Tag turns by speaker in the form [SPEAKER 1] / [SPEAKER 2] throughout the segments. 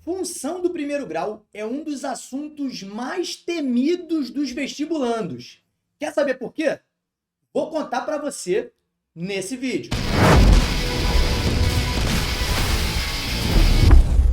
[SPEAKER 1] Função do primeiro grau é um dos assuntos mais temidos dos vestibulandos. Quer saber por quê? Vou contar para você nesse vídeo.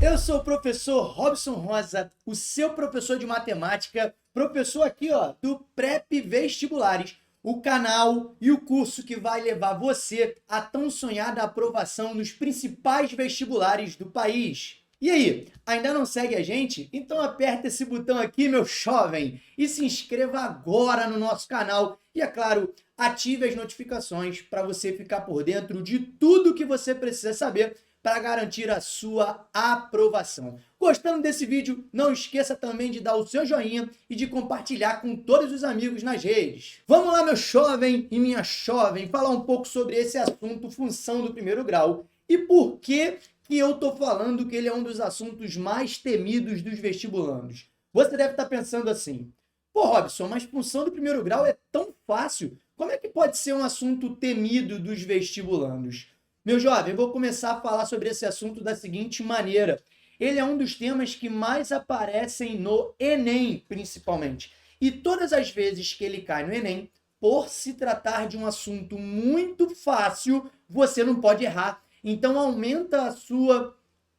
[SPEAKER 1] Eu sou o professor Robson Rosa, o seu professor de matemática, professor aqui do Prep Vestibulares, o canal e o curso que vai levar você à tão sonhada aprovação nos principais vestibulares do país. E aí, ainda não segue a gente? Então aperta esse botão aqui, meu jovem, e se inscreva agora no nosso canal. E, é claro, ative as notificações para você ficar por dentro de tudo que você precisa saber para garantir a sua aprovação. Gostando desse vídeo, não esqueça também de dar o seu joinha e de compartilhar com todos os amigos nas redes. Vamos lá, meu jovem e minha jovem, falar um pouco sobre esse assunto, função do primeiro grau, e por que eu estou falando que ele é um dos assuntos mais temidos dos vestibulandos. Você deve estar pensando assim, pô, Robson, mas função do primeiro grau é tão fácil, como é que pode ser um assunto temido dos vestibulandos? Meu jovem, eu vou começar a falar sobre esse assunto da seguinte maneira. Ele é um dos temas que mais aparecem no Enem, principalmente. E todas as vezes que ele cai no Enem, por se tratar de um assunto muito fácil, você não pode errar. Então aumenta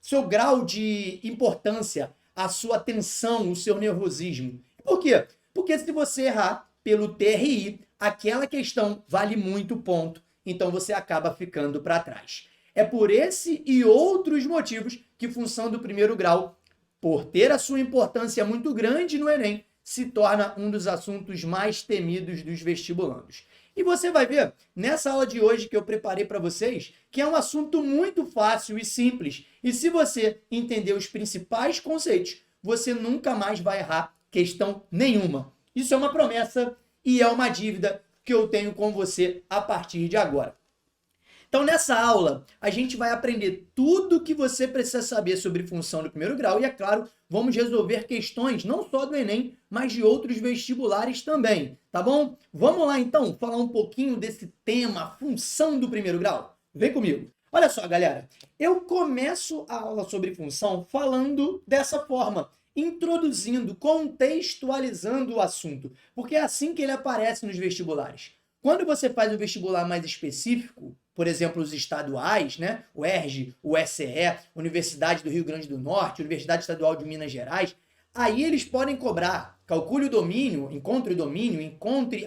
[SPEAKER 1] seu grau de importância, a sua tensão, o seu nervosismo. Por quê? Porque se você errar pelo TRI, aquela questão vale muito ponto. Então você acaba ficando para trás. É por esse e outros motivos que função do primeiro grau, por ter a sua importância muito grande no Enem, se torna um dos assuntos mais temidos dos vestibulandos. E você vai ver, nessa aula de hoje que eu preparei para vocês, que é um assunto muito fácil e simples. E se você entender os principais conceitos, você nunca mais vai errar questão nenhuma. Isso é uma promessa e é uma dívida que eu tenho com você a partir de agora. Então, nessa aula, a gente vai aprender tudo o que você precisa saber sobre função do primeiro grau e, é claro, vamos resolver questões não só do Enem, mas de outros vestibulares também, tá bom? Vamos lá, então, falar um pouquinho desse tema, função do primeiro grau? Vem comigo. Olha só, galera, eu começo a aula sobre função falando dessa forma, introduzindo, contextualizando o assunto, porque é assim que ele aparece nos vestibulares. Quando você faz um vestibular mais específico, por exemplo, os estaduais, né? O ERJ, o SCE, Universidade do Rio Grande do Norte, Universidade Estadual de Minas Gerais, aí eles podem cobrar, calcule o domínio, encontre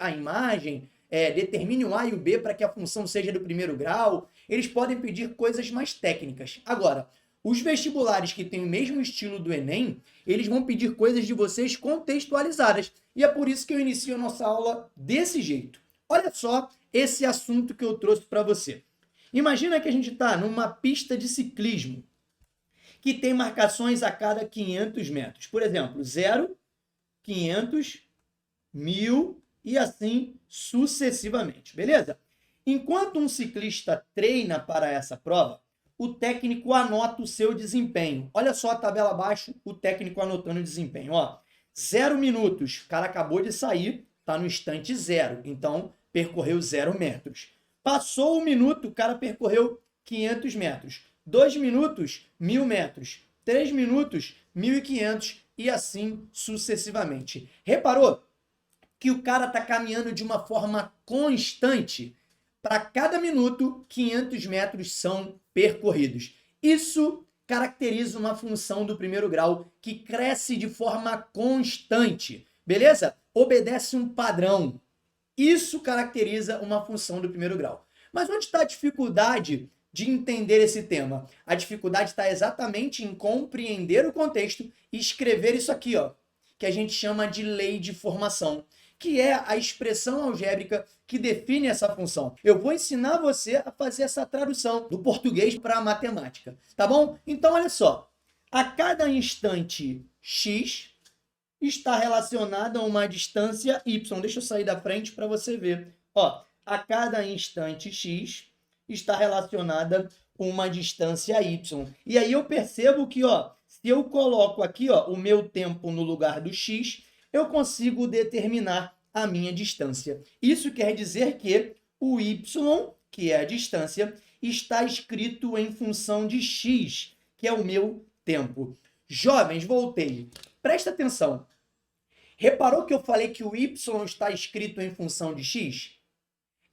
[SPEAKER 1] a imagem, determine o A e o B para que a função seja do primeiro grau, eles podem pedir coisas mais técnicas. Agora, os vestibulares que têm o mesmo estilo do Enem, eles vão pedir coisas de vocês contextualizadas. E é por isso que eu inicio a nossa aula desse jeito. Olha só esse assunto que eu trouxe para você. Imagina que a gente está numa pista de ciclismo que tem marcações a cada 500 metros. Por exemplo, 0, 500, 1000 e assim sucessivamente, beleza? Enquanto um ciclista treina para essa prova, o técnico anota o seu desempenho. Olha só a tabela abaixo, o técnico anotando o desempenho. 0 minutos, o cara acabou de sair, está no instante 0, então percorreu 0 metros. Passou 1 minuto, o cara percorreu 500 metros. 2 minutos, 1000 metros. 3 minutos, 1500 e assim sucessivamente. Reparou que o cara está caminhando de uma forma constante? Para cada minuto, 500 metros são percorridos. Isso caracteriza uma função do primeiro grau que cresce de forma constante, beleza? Obedece um padrão. Isso caracteriza uma função do primeiro grau. Mas onde está a dificuldade de entender esse tema? A dificuldade está exatamente em compreender o contexto e escrever isso aqui, que a gente chama de lei de formação, que é a expressão algébrica que define essa função. Eu vou ensinar você a fazer essa tradução do português para a matemática, tá bom? Então, olha só. A cada instante x está relacionada a uma distância y. Deixa eu sair da frente para você ver. A cada instante x está relacionada com uma distância y. E aí eu percebo que, se eu coloco aqui, o meu tempo no lugar do x, eu consigo determinar a minha distância. Isso quer dizer que o y, que é a distância, está escrito em função de x, que é o meu tempo. Jovens, voltei. Presta atenção. Reparou que eu falei que o y está escrito em função de x?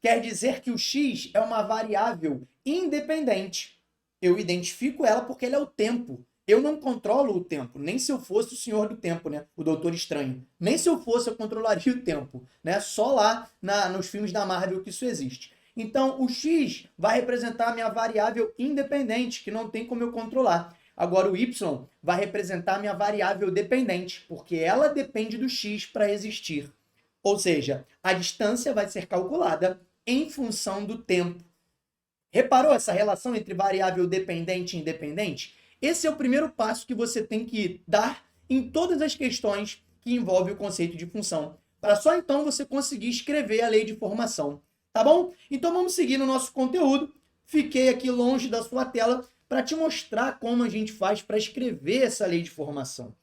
[SPEAKER 1] Quer dizer que o x é uma variável independente. Eu identifico ela porque ela é o tempo. Eu não controlo o tempo, nem se eu fosse o senhor do tempo, né? O Doutor Estranho. Nem se eu fosse, eu controlaria o tempo, né? Só lá nos filmes da Marvel que isso existe. Então, o x vai representar a minha variável independente, que não tem como eu controlar. Agora, o y vai representar a minha variável dependente, porque ela depende do x para existir. Ou seja, a distância vai ser calculada em função do tempo. Reparou essa relação entre variável dependente e independente? Esse é o primeiro passo que você tem que dar em todas as questões que envolvem o conceito de função, para só então você conseguir escrever a lei de formação. Tá bom? Então vamos seguir no nosso conteúdo. Fiquei aqui longe da sua tela para te mostrar como a gente faz para escrever essa lei de formação.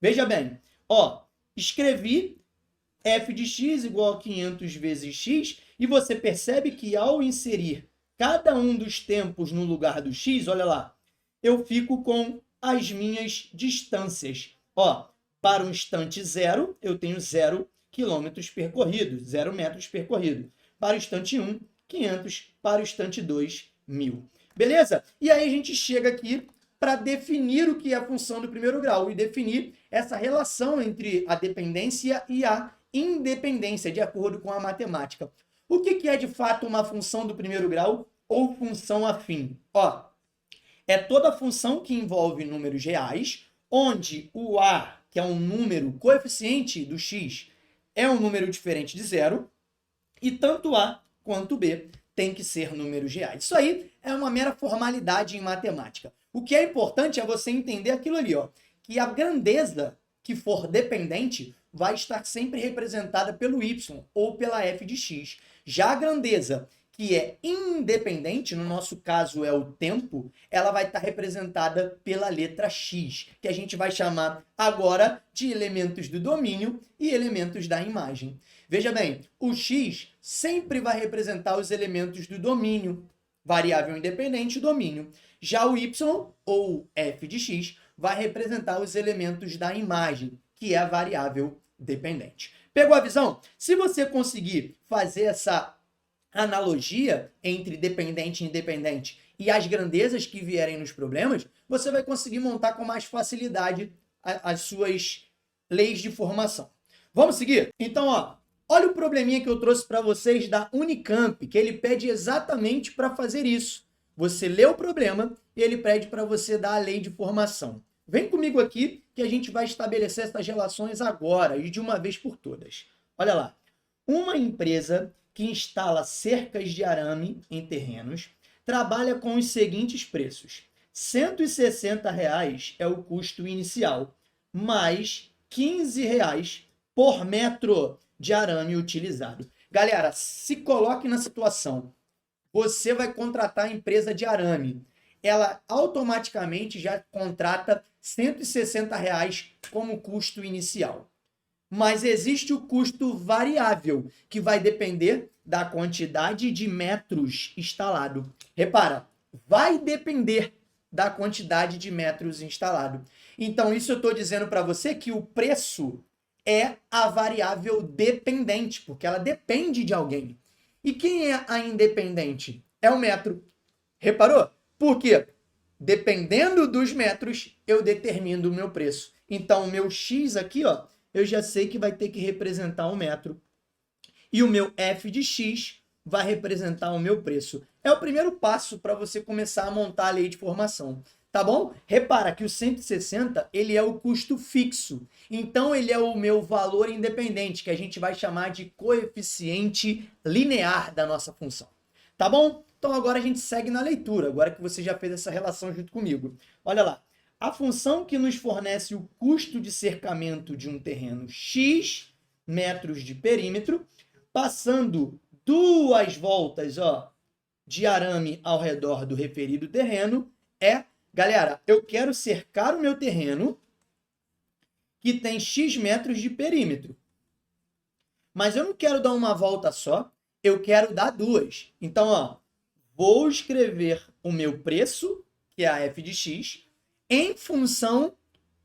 [SPEAKER 1] Veja bem, ó, escrevi f de x igual a 500 vezes x, e você percebe que ao inserir cada um dos tempos no lugar do x, olha lá, eu fico com as minhas distâncias. Ó, para o instante 0, eu tenho 0 quilômetros percorridos, 0 metros percorridos. Para o instante 1, 500. Para o instante 2, 1000. Beleza? E aí a gente chega aqui para definir o que é a função do primeiro grau e definir essa relação entre a dependência e a independência, de acordo com a matemática. O que é de fato uma função do primeiro grau ou função afim? Ó, é toda função que envolve números reais, onde o a, que é um número coeficiente do x, é um número diferente de zero, e tanto a quanto b tem que ser números reais. Isso aí é uma mera formalidade em matemática. O que é importante é você entender aquilo ali, ó, que a grandeza que for dependente vai estar sempre representada pelo y ou pela f de x. Já a grandeza que é independente, no nosso caso é o tempo, ela vai estar representada pela letra x, que a gente vai chamar agora de elementos do domínio e elementos da imagem. Veja bem, o x sempre vai representar os elementos do domínio, variável independente, domínio. Já o y, ou f de x, vai representar os elementos da imagem, que é a variável dependente. Pegou a visão? Se você conseguir fazer essa analogia entre dependente e independente e as grandezas que vierem nos problemas, você vai conseguir montar com mais facilidade as suas leis de formação. Vamos seguir? Então, ó, olha o probleminha que eu trouxe para vocês da Unicamp, que ele pede exatamente para fazer isso. Você lê o problema e ele pede para você dar a lei de formação. Vem comigo aqui que a gente vai estabelecer essas relações agora e de uma vez por todas. Olha lá. Uma empresa que instala cercas de arame em terrenos trabalha com os seguintes preços. R$ 160 é o custo inicial, mais R$ 15 por metro de arame utilizado. Galera, se coloque na situação. Você vai contratar a empresa de arame. Ela automaticamente já contrata R$ 160 como custo inicial. Mas existe o custo variável, que vai depender da quantidade de metros instalado. Repara, vai depender da quantidade de metros instalado. Então, isso eu estou dizendo para você que o preço é a variável dependente, porque ela depende de alguém. E quem é a independente? É o metro. Reparou? Por quê? Dependendo dos metros, eu determino o meu preço. Então, o meu X aqui, ó, eu já sei que vai ter que representar um metro. E o meu f de x vai representar o meu preço. É o primeiro passo para você começar a montar a lei de formação. Tá bom? Repara que o 160, ele é o custo fixo. Então, ele é o meu valor independente, que a gente vai chamar de coeficiente linear da nossa função. Tá bom? Então, agora a gente segue na leitura, agora que você já fez essa relação junto comigo. Olha lá. A função que nos fornece o custo de cercamento de um terreno x metros de perímetro, passando 2 voltas, ó, de arame ao redor do referido terreno, é, galera, eu quero cercar o meu terreno que tem x metros de perímetro. Mas eu não quero dar uma volta só, eu quero dar 2. Então, ó, vou escrever o meu preço, que é a f de x, em função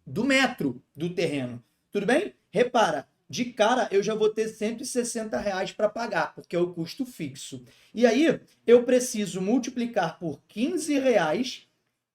[SPEAKER 1] do metro do terreno. Tudo bem? Repara, de cara eu já vou ter R$ 160 para pagar, porque é o custo fixo. E aí eu preciso multiplicar por R$ 15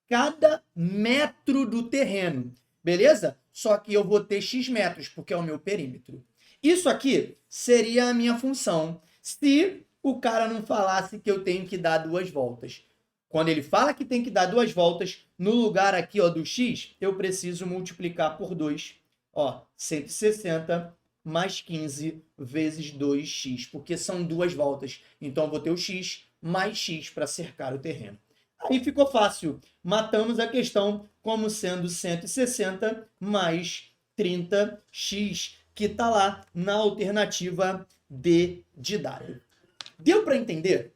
[SPEAKER 1] cada metro do terreno, beleza? Só que eu vou ter X metros, porque é o meu perímetro. Isso aqui seria a minha função, se o cara não falasse que eu tenho que dar 2 voltas. Quando ele fala que tem que dar 2 voltas, no lugar aqui ó, do x, eu preciso multiplicar por 2. Ó, 160 mais 15 vezes 2x, porque são 2 voltas. Então, eu vou ter o x mais x para cercar o terreno. Aí ficou fácil. Matamos a questão como sendo 160 mais 30x, que está lá na alternativa D de dado. Deu para entender?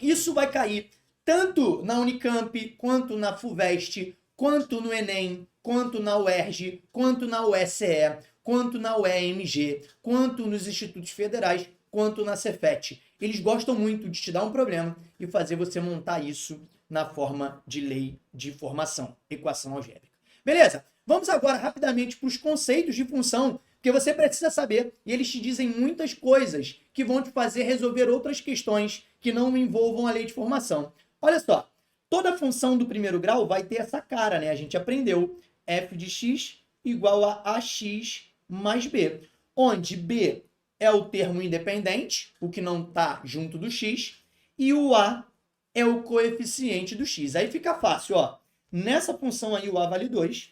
[SPEAKER 1] Isso vai cair tanto na Unicamp, quanto na FUVEST, quanto no Enem, quanto na UERJ, quanto na USE, quanto na UEMG, quanto nos institutos federais, quanto na Cefet. Eles gostam muito de te dar um problema e fazer você montar isso na forma de lei de formação, equação algébrica. Beleza? Vamos agora rapidamente para os conceitos de função, porque você precisa saber, e eles te dizem muitas coisas que vão te fazer resolver outras questões que não envolvam a lei de formação. Olha só, toda função do primeiro grau vai ter essa cara, né? A gente aprendeu f de x igual a ax mais b, onde b é o termo independente, o que não está junto do x, e o a é o coeficiente do x. Aí fica fácil, ó. Nessa função aí o a vale 2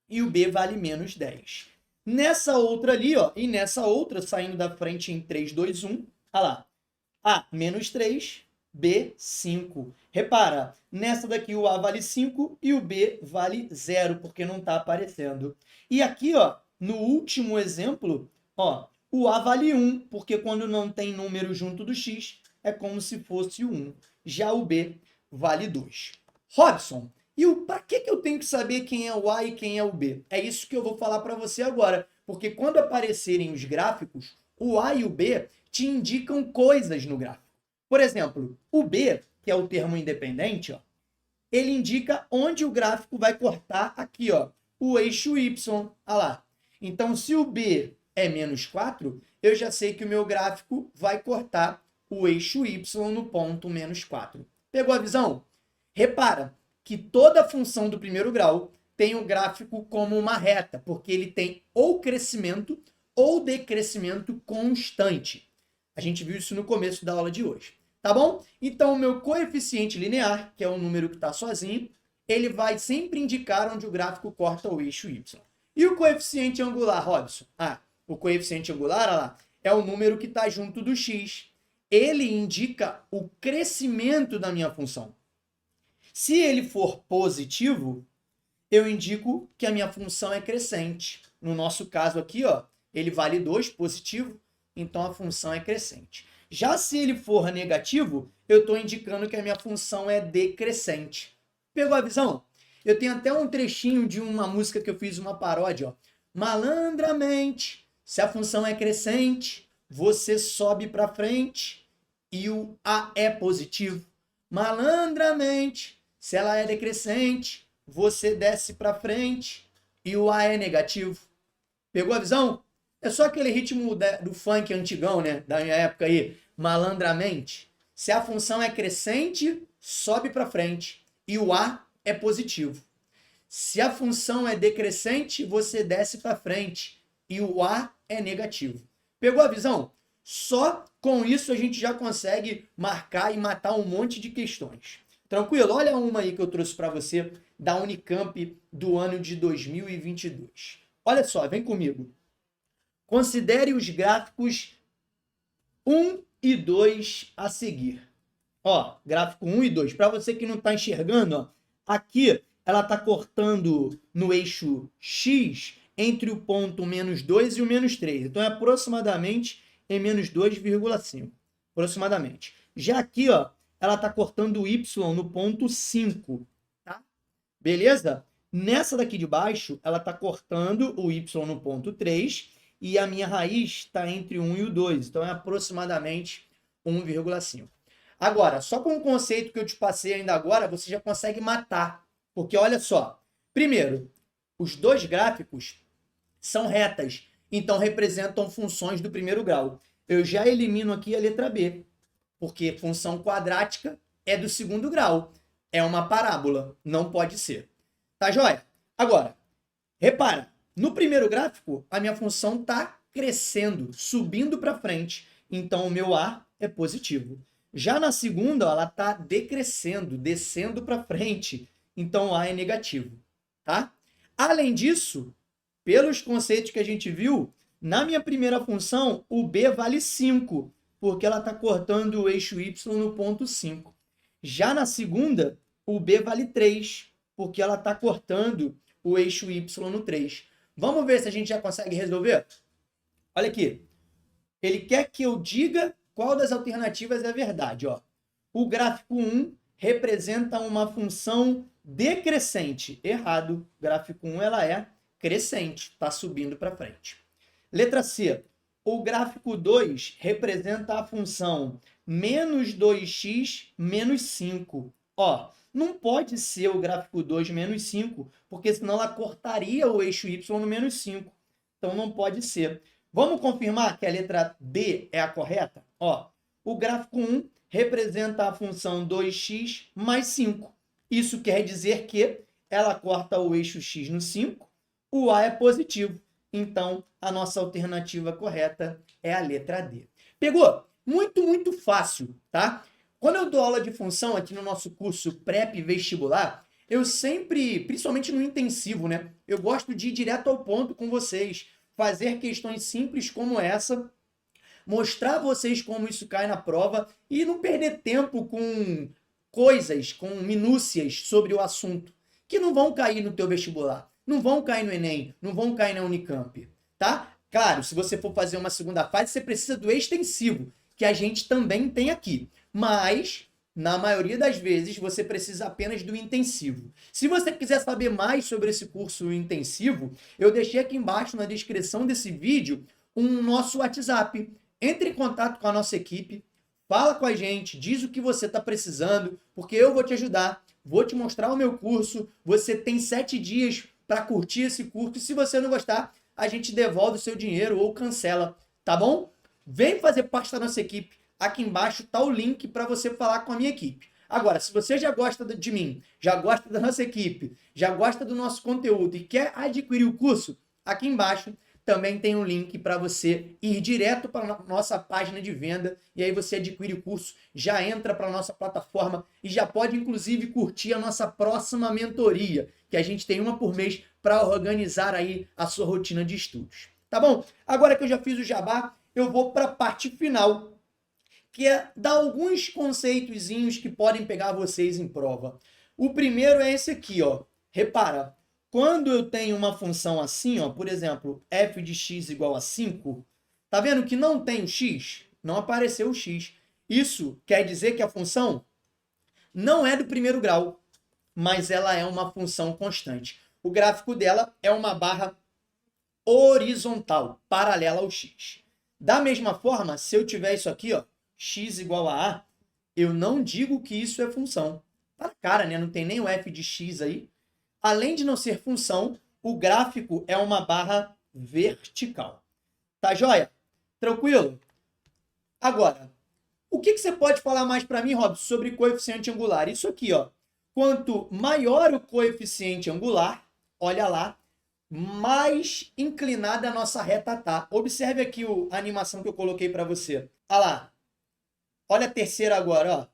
[SPEAKER 1] e o b vale menos 10. Nessa outra ali, ó, e nessa outra, saindo da frente em 3, 2, 1, olha lá. A, menos 3, B, 5. Repara, nessa daqui o A vale 5 e o B vale 0, porque não está aparecendo. E aqui, ó, no último exemplo, ó, o A vale 1, porque quando não tem número junto do X, é como se fosse o 1. Já o B vale 2. Robson, e para que eu tenho que saber quem é o A e quem é o B? É isso que eu vou falar para você agora, porque quando aparecerem os gráficos, o A e o B te indicam coisas no gráfico. Por exemplo, o B, que é o termo independente, ó, ele indica onde o gráfico vai cortar aqui, ó, o eixo Y. Olha lá. Então, se o B é menos 4, eu já sei que o meu gráfico vai cortar o eixo Y no ponto menos 4. Pegou a visão? Repara que toda função do primeiro grau tem o gráfico como uma reta, porque ele tem ou crescimento ou decrescimento constante. A gente viu isso no começo da aula de hoje, tá bom? Então, o meu coeficiente linear, que é o número que está sozinho, ele vai sempre indicar onde o gráfico corta o eixo Y. E o coeficiente angular, Robson? Ah, o coeficiente angular, olha lá, é o número que está junto do x. Ele indica o crescimento da minha função. Se ele for positivo, eu indico que a minha função é crescente. No nosso caso aqui, ó, ele vale 2, positivo, então a função é crescente. Já se ele for negativo, eu estou indicando que a minha função é decrescente. Pegou a visão? Eu tenho até um trechinho de uma música que eu fiz uma paródia, ó. Malandramente, se a função é crescente, você sobe para frente e o A é positivo. Malandramente, se ela é decrescente, você desce para frente e o A é negativo. Pegou a visão? É só aquele ritmo do funk antigão, né? Da minha época aí. Malandramente. Se a função é crescente, sobe para frente. E o A é positivo. Se a função é decrescente, você desce para frente. E o A é negativo. Pegou a visão? Só com isso a gente já consegue marcar e matar um monte de questões. Tranquilo? Olha uma aí que eu trouxe para você da Unicamp do ano de 2022. Olha só, vem comigo. Considere os gráficos 1 e 2 a seguir. Ó, gráfico 1 e 2. Para você que não está enxergando, ó, aqui ela está cortando no eixo X entre o ponto menos 2 e o menos 3. Então, é aproximadamente em menos 2,5. Aproximadamente. Já aqui, ó, ela está cortando o Y no ponto 5. Tá? Beleza? Nessa daqui de baixo, ela está cortando o Y no ponto 3 e a minha raiz está entre 1 e o 2. Então, é aproximadamente 1,5. Agora, só com o conceito que eu te passei ainda agora, você já consegue matar. Porque, olha só, primeiro, os dois gráficos são retas, então representam funções do primeiro grau. Eu já elimino aqui a letra B, porque função quadrática é do segundo grau. É uma parábola, não pode ser. Tá joia? Agora, repara, no primeiro gráfico, a minha função está crescendo, subindo para frente. Então, o meu A é positivo. Já na segunda, ela está decrescendo, descendo para frente. Então, o A é negativo. Tá? Além disso, pelos conceitos que a gente viu, na minha primeira função, o B vale 5, porque ela está cortando o eixo Y no ponto 5. Já na segunda, o B vale 3, porque ela está cortando o eixo Y no 3. Vamos ver se a gente já consegue resolver? Olha aqui. Ele quer que eu diga qual das alternativas é verdade. Ó. O gráfico 1 representa uma função decrescente. Errado. O gráfico 1 ela é crescente, está subindo para frente. Letra C. O gráfico 2 representa a função menos 2x menos 5. Ó, não pode ser o gráfico 2 menos 5, porque senão ela cortaria o eixo y no menos 5. Então não pode ser. Vamos confirmar que a letra D é a correta? Ó, o gráfico 1 representa a função 2x mais 5. Isso quer dizer que ela corta o eixo x no 5, o A é positivo. Então, a nossa alternativa correta é a letra D. Pegou? Muito, muito fácil, tá? Quando eu dou aula de função aqui no nosso curso PrEP vestibular, eu sempre, principalmente no intensivo, né? Eu gosto de ir direto ao ponto com vocês, fazer questões simples como essa, mostrar a vocês como isso cai na prova e não perder tempo com coisas, com minúcias sobre o assunto, que não vão cair no teu vestibular, não vão cair no Enem, não vão cair na Unicamp, tá? Claro, se você for fazer uma segunda fase, você precisa do extensivo, que a gente também tem aqui. Mas, na maioria das vezes, você precisa apenas do intensivo. Se você quiser saber mais sobre esse curso intensivo, eu deixei aqui embaixo na descrição desse vídeo um nosso WhatsApp. Entre em contato com a nossa equipe, fala com a gente, diz o que você está precisando, porque eu vou te ajudar, vou te mostrar o meu curso. Você tem 7 dias para curtir esse curso. E se você não gostar, a gente devolve o seu dinheiro ou cancela, tá bom? Vem fazer parte da nossa equipe. Aqui embaixo está o link para você falar com a minha equipe. Agora, se você já gosta de mim, já gosta da nossa equipe, já gosta do nosso conteúdo e quer adquirir o curso, aqui embaixo também tem um link para você ir direto para a nossa página de venda e aí você adquire o curso, já entra para a nossa plataforma e já pode, inclusive, curtir a nossa próxima mentoria, que a gente tem uma por mês para organizar aí a sua rotina de estudos. Tá bom? Agora que eu já fiz o jabá, eu vou para a parte final, que é dar alguns conceitozinhos que podem pegar vocês em prova. O primeiro é esse aqui, ó. Repara, quando eu tenho uma função assim, ó, por exemplo, f de x igual a 5, tá vendo que não tem o x? Não apareceu o x. Isso quer dizer que a função não é do primeiro grau, mas ela é uma função constante. O gráfico dela é uma barra horizontal, paralela ao x. Da mesma forma, se eu tiver isso aqui, ó, x igual a A, eu não digo que isso é função. Tá na cara, né? Não tem nem o f de x aí. Além de não ser função, o gráfico é uma barra vertical. Tá joia? Tranquilo? Agora, o que você pode falar mais para mim, Robson, sobre coeficiente angular? Isso aqui, ó. Quanto maior o coeficiente angular, olha lá, mais inclinada a nossa reta tá. Observe aqui a animação que eu coloquei para você. Olha lá. Olha a terceira agora, ó.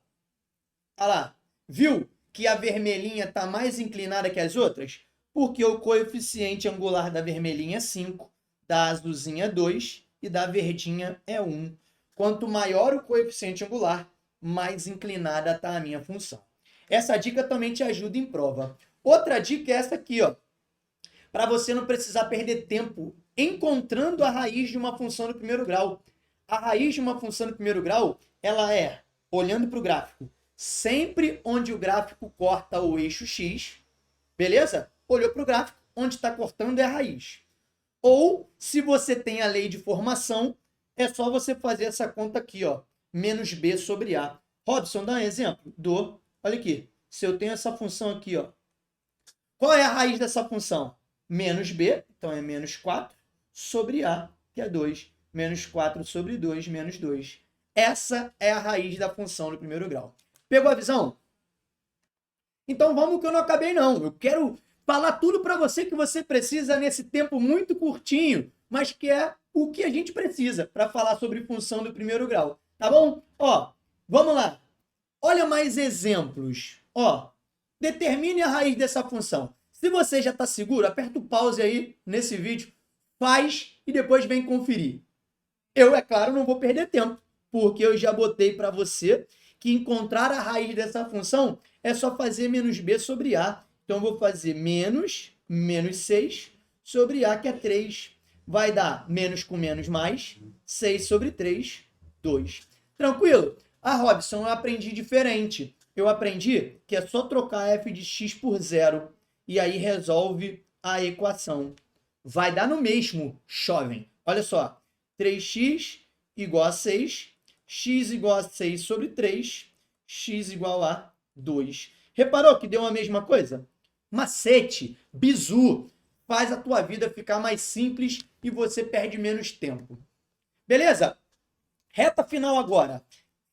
[SPEAKER 1] Olha lá. Viu que a vermelhinha está mais inclinada que as outras? Porque o coeficiente angular da vermelhinha é 5, da azulzinha é 2 e da verdinha é 1. Quanto maior o coeficiente angular, mais inclinada está a minha função. Essa dica também te ajuda em prova. Outra dica é essa aqui, ó. Para você não precisar perder tempo encontrando a raiz de uma função do primeiro grau. A raiz de uma função do primeiro grau, ela é, olhando para o gráfico, sempre onde o gráfico corta o eixo x, beleza? Olhou para o gráfico, onde está cortando é a raiz. Ou, se você tem a lei de formação, é só você fazer essa conta aqui, ó, menos b sobre a. Robson, dá um exemplo? Olha aqui, se eu tenho essa função aqui, ó, qual é a raiz dessa função? menos B, então é menos 4, sobre A, que é 2. Menos 4 sobre 2, menos 2. Essa é a raiz da função do primeiro grau. Pegou a visão? Então vamos que eu não acabei não. Eu quero falar tudo para você que você precisa nesse tempo muito curtinho, mas que é o que a gente precisa para falar sobre função do primeiro grau. Tá bom? Ó, vamos lá. Olha mais exemplos. Ó, determine a raiz dessa função. Se você já está seguro, aperta o pause aí nesse vídeo, faz e depois vem conferir. Eu, é claro, não vou perder tempo, porque eu já botei para você que encontrar a raiz dessa função é só fazer menos b sobre a. Então, eu vou fazer menos 6 sobre a, que é 3. Vai dar menos com menos mais, 6 sobre 3, 2. Tranquilo? Ah, Robson, eu aprendi diferente. Eu aprendi que é só trocar f de x por 0 e aí resolve a equação. Vai dar no mesmo, jovem. Olha só. 3x igual a 6, x igual a 6 sobre 3, x igual a 2. Reparou que deu a mesma coisa? Macete, bizu, faz a tua vida ficar mais simples e você perde menos tempo. Beleza? Reta final agora.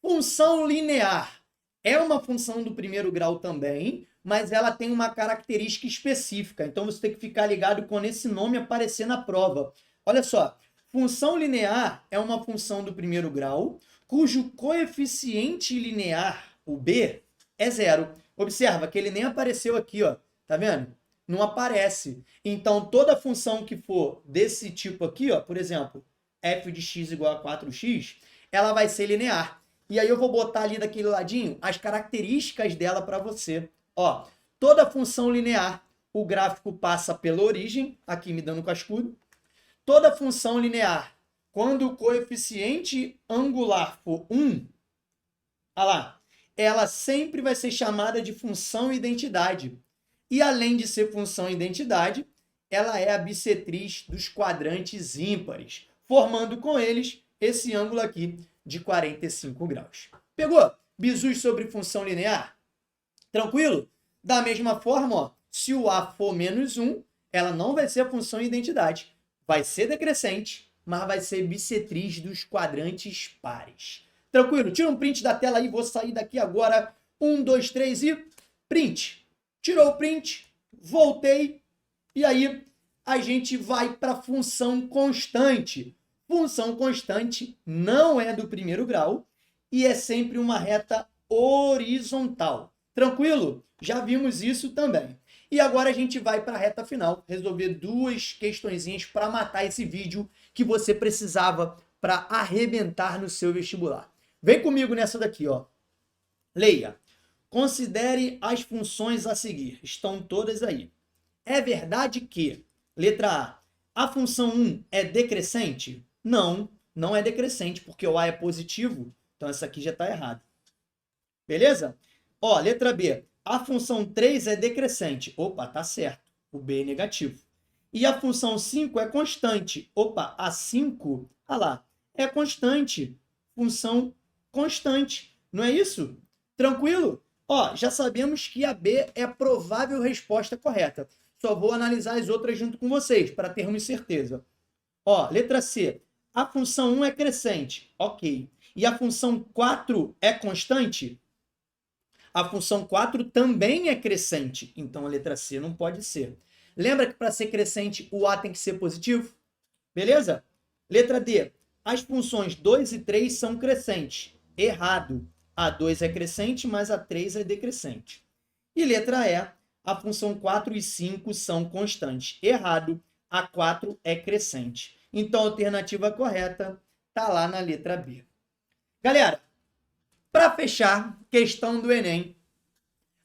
[SPEAKER 1] Função linear. É uma função do primeiro grau também, mas ela tem uma característica específica. Então, você tem que ficar ligado quando esse nome aparecer na prova. Olha só. Função linear é uma função do primeiro grau, cujo coeficiente linear, o b, é 0. Observa que ele nem apareceu aqui, ó. Tá vendo? Não aparece. Então, toda função que for desse tipo aqui, ó, por exemplo, f de x igual a 4x, ela vai ser linear. E aí eu vou botar ali daquele ladinho as características dela para você. Ó, toda função linear, o gráfico passa pela origem, aqui me dando cascudo. Toda função linear, quando o coeficiente angular for 1, olha lá, ela sempre vai ser chamada de função identidade. E além de ser função identidade, ela é a bissetriz dos quadrantes ímpares, formando com eles esse ângulo aqui de 45 graus. Pegou? Bizus sobre função linear? Tranquilo? Da mesma forma, ó, se o A for menos 1, ela não vai ser a função identidade. Vai ser decrescente, mas vai ser bissetriz dos quadrantes pares. Tranquilo? Tira um print da tela aí, vou sair daqui agora. 1, 2, 3 e print. Tirou o print, voltei, e aí a gente vai para a função constante. Função constante não é do primeiro grau e é sempre uma reta horizontal. Tranquilo? Já vimos isso também. E agora a gente vai para a reta final, resolver duas questõezinhas para matar esse vídeo que você precisava para arrebentar no seu vestibular. Vem comigo nessa daqui, ó. Leia. Considere as funções a seguir. Estão todas aí. É verdade que, letra A função 1 é decrescente? Não, não é decrescente, porque o A é positivo, então essa aqui já está errada. Beleza? Ó, letra B. A função 3 é decrescente. Opa, tá certo. O B é negativo. E a função 5 é constante. Opa, a 5, olha lá, é constante. Função constante. Não é isso? Tranquilo? Ó, já sabemos que a B é a provável resposta correta. Só vou analisar as outras junto com vocês, para termos certeza. Ó, letra C. A função 1 é crescente. Ok. E a função 4 é constante? A função 4 também é crescente. Então, a letra C não pode ser. Lembra que para ser crescente, o A tem que ser positivo? Beleza? Letra D. As funções 2 e 3 são crescentes. Errado. A 2 é crescente, mas a 3 é decrescente. E letra E. A função 4 e 5 são constantes. Errado. A 4 é crescente. Então, a alternativa correta está lá na letra B. Galera, para fechar, questão do Enem,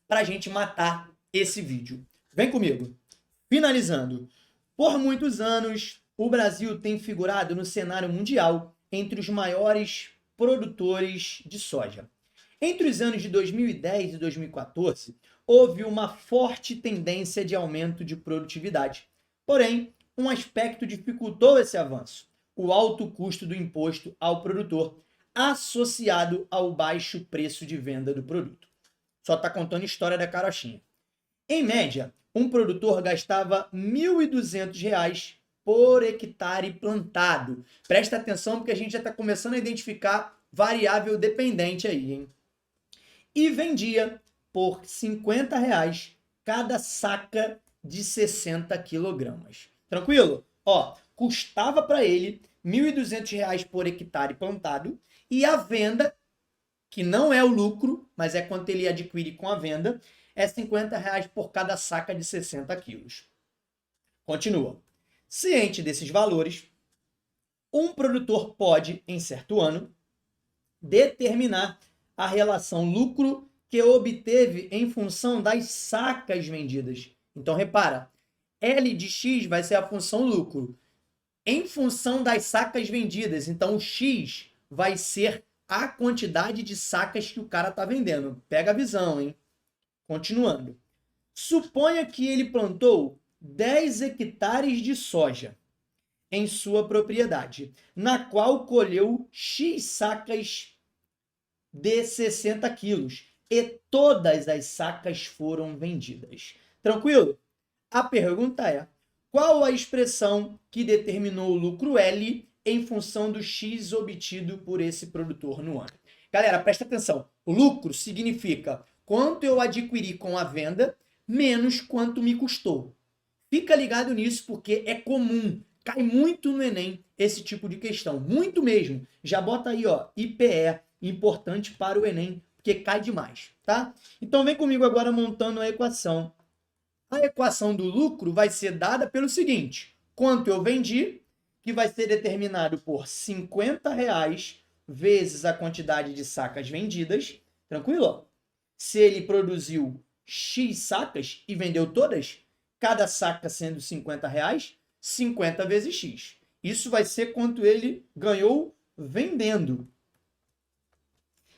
[SPEAKER 1] para a gente matar esse vídeo. Vem comigo. Finalizando. Por muitos anos, o Brasil tem figurado no cenário mundial entre os maiores produtores de soja. Entre os anos de 2010 e 2014, houve uma forte tendência de aumento de produtividade. Porém, um aspecto dificultou esse avanço: o alto custo do imposto ao produtor, associado ao baixo preço de venda do produto. Só está contando história da carochinha. Em média, um produtor gastava R$ 1.200 por hectare plantado. Presta atenção porque a gente já está começando a identificar variável dependente aí, hein? E vendia por R$ 50 cada saca de 60 quilogramas. Tranquilo? Ó, custava para ele R$ 1.200 por hectare plantado e a venda, que não é o lucro, mas é quanto ele adquire com a venda, é R$ 50 por cada saca de 60 quilos. Continua. Ciente desses valores, um produtor pode, em certo ano, determinar a relação lucro que obteve em função das sacas vendidas. Então, repara, L de X vai ser a função lucro em função das sacas vendidas. Então, o X vai ser a quantidade de sacas que o cara está vendendo. Pega a visão, hein? Continuando. Suponha que ele plantou 10 hectares de soja em sua propriedade, na qual colheu X sacas de 60 quilos e todas as sacas foram vendidas. Tranquilo? A pergunta é: qual a expressão que determinou o lucro L em função do X obtido por esse produtor no ano? Galera, presta atenção. O lucro significa quanto eu adquiri com a venda menos quanto me custou. Fica ligado nisso porque é comum, cai muito no Enem esse tipo de questão, muito mesmo. Já bota aí, ó, IPE, importante para o Enem, porque cai demais, tá? Então vem comigo agora montando a equação. A equação do lucro vai ser dada pelo seguinte: quanto eu vendi, que vai ser determinado por R$ 50 vezes a quantidade de sacas vendidas, tranquilo? Se ele produziu X sacas e vendeu todas, cada saca sendo R$ 50, 50 vezes X. Isso vai ser quanto ele ganhou vendendo.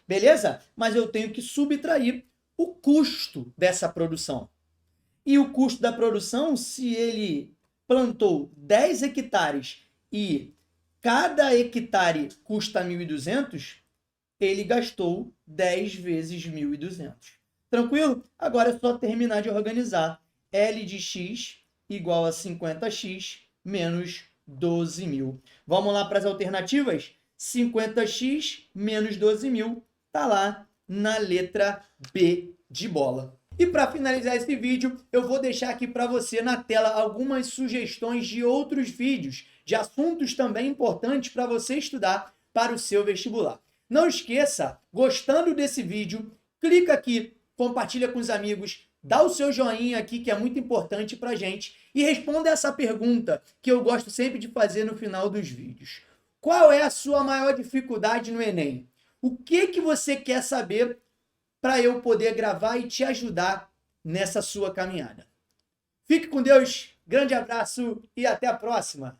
[SPEAKER 1] Beleza? Mas eu tenho que subtrair o custo dessa produção. E o custo da produção, se ele plantou 10 hectares e cada hectare custa 1.200, ele gastou 10 vezes 1.200. Tranquilo? Agora é só terminar de organizar. L de X igual a 50x menos 12.000. Vamos lá para as alternativas? 50x menos 12.000 está lá na letra B de bola. E para finalizar esse vídeo, eu vou deixar aqui para você na tela algumas sugestões de outros vídeos, de assuntos também importantes para você estudar para o seu vestibular. Não esqueça, gostando desse vídeo, clica aqui, compartilha com os amigos, dá o seu joinha aqui, que é muito importante para a gente, e responda essa pergunta que eu gosto sempre de fazer no final dos vídeos. Qual é a sua maior dificuldade no Enem? O que você quer saber para eu poder gravar e te ajudar nessa sua caminhada? Fique com Deus, grande abraço e até a próxima!